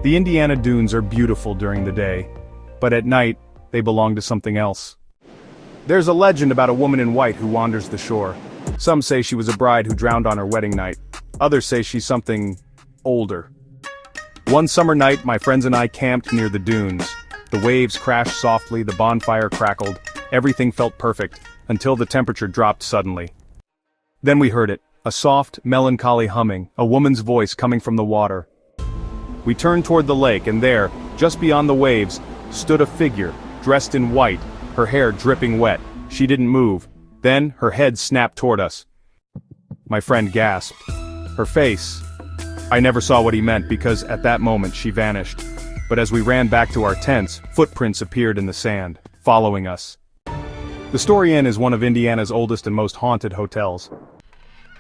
The Indiana dunes are beautiful during the day, but at night, they belong to something else. There's a legend about a woman in white who wanders the shore. Some say she was a bride who drowned on her wedding night. Others say she's something older. One summer night, my friends and I camped near the dunes. The waves crashed softly, the bonfire crackled, everything felt perfect, until the temperature dropped suddenly. Then we heard it, a soft, melancholy humming, a woman's voice coming from the water. We turned toward the lake, and there, just beyond the waves, stood a figure, dressed in white, her hair dripping wet. She didn't move. Then, her head snapped toward us. My friend gasped. Her face. I never saw what he meant because at that moment she vanished. But as we ran back to our tents, footprints appeared in the sand, following us. The Story Inn is one of Indiana's oldest and most haunted hotels.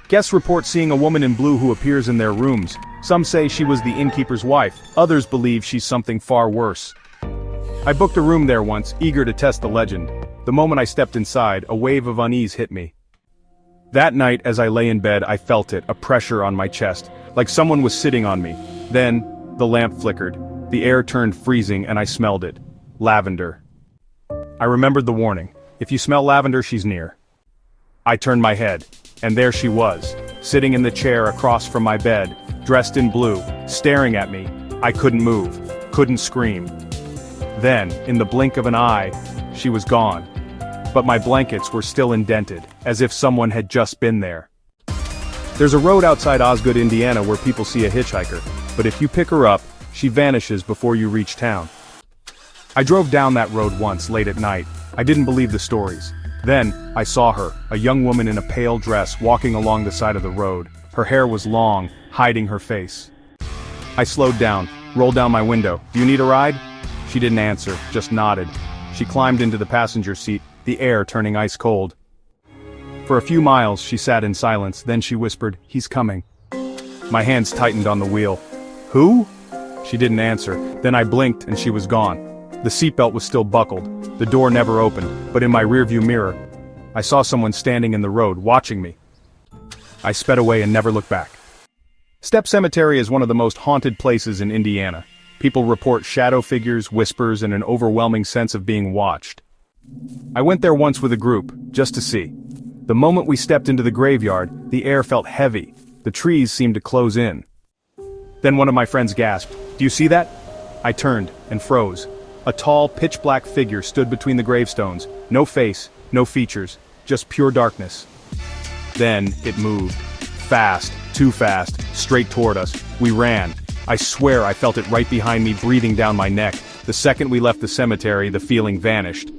Guests report seeing a woman in blue who appears in their rooms. Some say she was the innkeeper's wife, others believe she's something far worse. I booked a room there once, eager to test the legend. The moment I stepped inside, a wave of unease hit me. That night, as I lay in bed, I felt it, a pressure on my chest, like someone was sitting on me. Then, the lamp flickered. The air turned freezing and I smelled it. Lavender. I remembered the warning. If you smell lavender, she's near. I turned my head, and there she was, sitting in the chair across from my bed, dressed in blue, staring at me. I couldn't move, couldn't scream. Then, in the blink of an eye, she was gone. But my blankets were still indented, as if someone had just been there. There's a road outside Osgood, Indiana where people see a hitchhiker, but if you pick her up, she vanishes before you reach town. I drove down that road once late at night. I didn't believe the stories. Then, I saw her, a young woman in a pale dress walking along the side of the road. Her hair was long, hiding her face. I slowed down, rolled down my window. "Do you need a ride?" She didn't answer, just nodded. She climbed into the passenger seat, the air turning ice cold. For a few miles, she sat in silence, then she whispered, "He's coming." My hands tightened on the wheel. "Who?" She didn't answer. Then I blinked and she was gone. The seatbelt was still buckled. The door never opened, but in my rearview mirror, I saw someone standing in the road, watching me. I sped away and never looked back. Stepp Cemetery is one of the most haunted places in Indiana. People report shadow figures, whispers, and an overwhelming sense of being watched. I went there once with a group, just to see. The moment we stepped into the graveyard, the air felt heavy. The trees seemed to close in. Then one of my friends gasped, "Do you see that?" I turned and froze. A tall, pitch-black figure stood between the gravestones. No face, no features, just pure darkness. Then, it moved. Fast, too fast, straight toward us. We ran. I swear I felt it right behind me, breathing down my neck. The second we left the cemetery, the feeling vanished.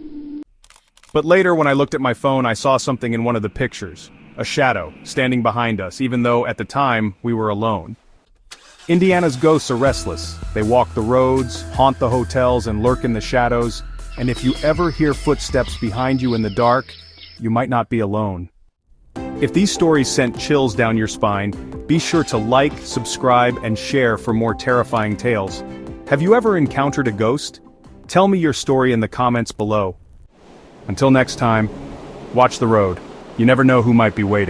But later, when I looked at my phone, I saw something in one of the pictures. A shadow, standing behind us, even though, at the time, we were alone. Indiana's ghosts are restless. They walk the roads, haunt the hotels, and lurk in the shadows. And if you ever hear footsteps behind you in the dark, you might not be alone. If these stories sent chills down your spine, be sure to like, subscribe, and share for more terrifying tales. Have you ever encountered a ghost? Tell me your story in the comments below. Until next time, watch the road. You never know who might be waiting.